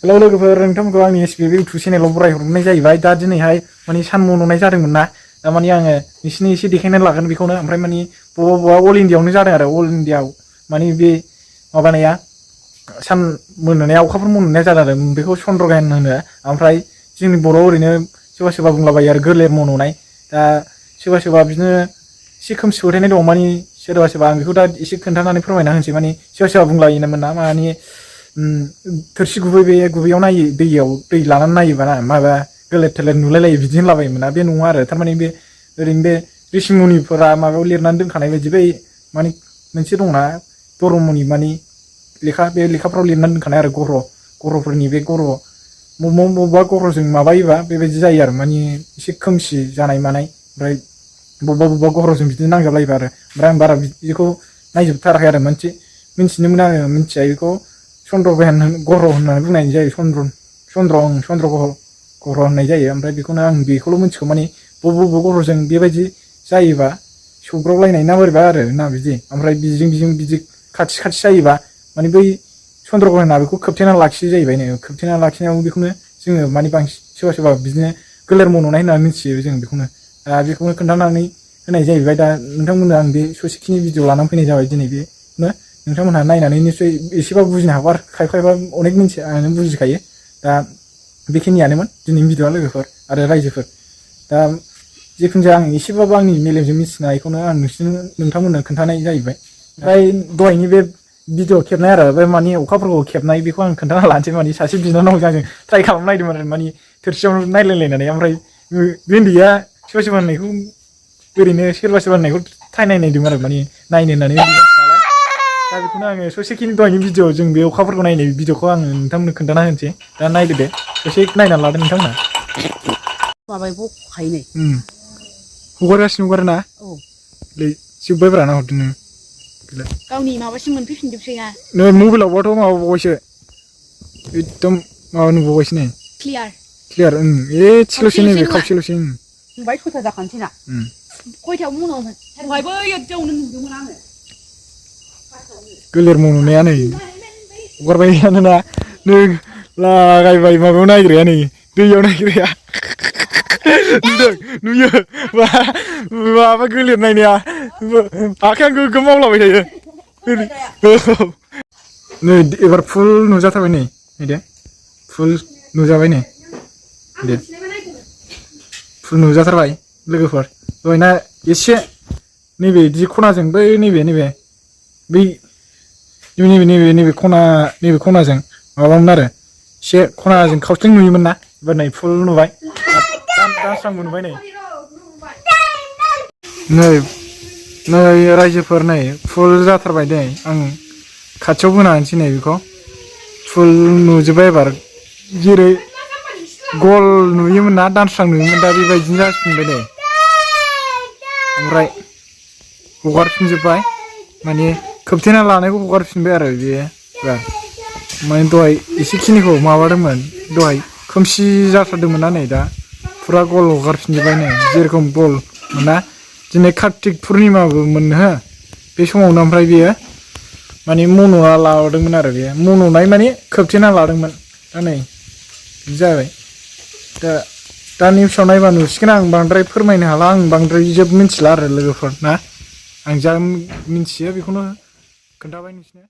hello लोगोफोर नोंथांमोनखौ आंनि SP YouTube चेनेलाव बरायहरनाय जाहैबाय दा दिनैहाय माने सान मन'नाय जादोंमोन ना दा माने आङो नोंसिनि एसे देखायनानै लागोन बेखौनो ओमफ्राय माने बबेबा अल इण्डियाआवनो जादों आरो अल इण्डियाआव माने बे माबानाया सान मोन'नाया अखाफोर मन'नाया जादों आरो बेखौ चन्द्र ग्रहन होनो ओमफ्राय जोंनि बर'आव ओरैनो सोरबा सोरबा बुंलाबायो आरो गोरलै मन'नाय दा सोरबा बिदिनो एसे खोमसि फोथायनाय दं माने सोरबा आं बेखौ दा एसे खोन्थानानै फोरमायना होनोसै माने सोरबा बुंलायोमोन ना माने थोरसि गुबै बे गुबैयाव नायो दैयाव दै लानानै नायोबा ना माबा गोलेर थोलेर नुलायलायो बिदि होनलाबायोमोन ना बे नङा आरो थारमाने बे ओरैनो बे ऋषिमुनिफोरा माबायाव लिरनानै दोनखानाय बायदि बै माने मोनसे दंना धर्मनि माने लेखा बे लेखाफ्राव लिरनानै दोनखानाय आरो ग्रहफोरनि बे ग्रह बबेबा ग्रहजों माबायोबा बेबायदि जायो आरो माने एसे खोमसि जानाय मानाय ओमफ्राय बबेबा ग्रहजों बिदिनो नांजाबलायोबा आरो ओमफ्राय आं बारा बिदिखौ नायजोबथाराखै आरो मिन्थिनो मोनो आङो मिन्थिया बेखौ चन्द्र ग्रहन होननानै बुंनाय जायो चन्द्र ग्रहन होननाय जायो ओमफ्राय बेखौनो आं बेखौल' मिन्थिगौ माने बबेबा ग्रहजों बेबायदि जायोबा सौग्रावलायनाय ना बोरैबा आरो ना बिदि ओमफ्राय बिजों बिदि खाथि जायोबा माने बै चन्द्र ग्रहना बेखौ खोबथेना लाखियो जाहैबाय नो खोबथेना लाखिनायाव बेखौनो जोङो माने बांसिन सोरबा बिदिनो गोलेर मन'नाय होननानै मिथियो जों बेखौनो बेखौनो खोन्थानानै होनाय जाहैबाय दा नोंथांमोननो आं बे ससेखिनि भिडिअ लानानै फैनाय जाबाय दिनै बेनो नोंथांमोनहा नायनानै निसय एसेबाबो बुजिनो हागौ आरो खायफा अनेक मिन्थिया बुजिखायो दा बेखिनियानोमोन दिनैनि भिडिअआ लोगोफोर आरो रायजोफोर दा जिखुनु जाया आं एसेबाबो आंनि मेलेमजों मिथिनायखौनो आं नोंथांमोननो खोन्थानाय जाहैबाय ओमफ्राय दहायनि बे भिडिअ खेबनाय आरो बे माने अखाफोरखौ खेबनाय बेखौ आं खोन्थाना लानोसै माने सासे बिनानावजों आंजों ट्राइ खालामनो नायदोंमोन आरो माने थोरसियावनो नायलायलायनानै ओमफ्राय बे उन्दैया सोरबा होननायखौ ओरैनो सोरबा होननायखौ ट्राइ नायदोंमोन आरो माने नायनो होननानै दा बेखौनो आङो ससेखिनि दहायनि भिडिअ जों बे अखाफोरखौ नायनाय भिडिअखौ आङो नोंथांमोननो खोन्थाना होनोसै दा नायदो दे ससे नायनानै लादो नोंथांमोना माबाय बखायो नै हगारगासिनो हगारोना औ जोब्बायब्रा ना हरदो नों गावनि माबासिम मोनफैफिनजोबसै ना नै मबाइलावबाथ' माबाबावबायसो एकदम माबा नुबावबायसो नै क्लियार एसेल'सै नैबे खावसेल'सै ओमफ्राय 6था जाखानोसै ना खयथायाव मन'मोन दहाय बैयावनो नुदोंमोन आङो गोलेर मन'नाया नै हगारबायानो ना नै लागायबाय माबायाव नायग्राया नै दैयाव नायग्राया नुयो माबा गोलेर नायनाया आखायानो गोग्गोम मावलाबाय थायो नै एबार फुल नुजाथारबाय नै दे फुल नुजाबाय नै दे फुल नुजाथारबाय लोगोफोर दहायना एसे नैबे जि खनाजों बै नैबे खनाजों माबामोन आरो एसे खनाजों खावसेथिं नुयोमोन ना एबार नै फुल नुबाय दा स्रांबो नुबाय नै रायजोफोर नै फुल जाथारबाय दे आं खाथियाव बोना होनोसै नै बेखौ फुल नुजोब्बाय एबार जेरै गल नुयोमोन ना दानस्रां नुयोमोन दा बेबायदिनो जाफिनबाय नै ओमफ्राय हगारफिनजोब्बाय माने खोबथेना लानायखौ हगारफिनबाय आरो बेयो माने दहाय एसेखिनिखौ माबादोंमोन दहाय खोमसि जाथारदोंमोन ना नै दा फुरा गल हगारफिनजोब्बाय नै जेरेखम गल मोना दिनै कार्तिक पुर्निमाबो मोननो हो बे समावनो ओमफ्राय बेयो माने मन'ना लादोंमोन आरो बेयो मन'नाय माने खोबथेना लादोंमोन दा नै बिदि जाबाय दा निउसाव नायबा नुसिगोन आं बांद्राय फोरमायनो हाला आं बांद्राय जेबो मिथिला आरो लोगोफोर ना आं जा मिन्थियो बेखौनो खोन्थाबाय नोंसिनो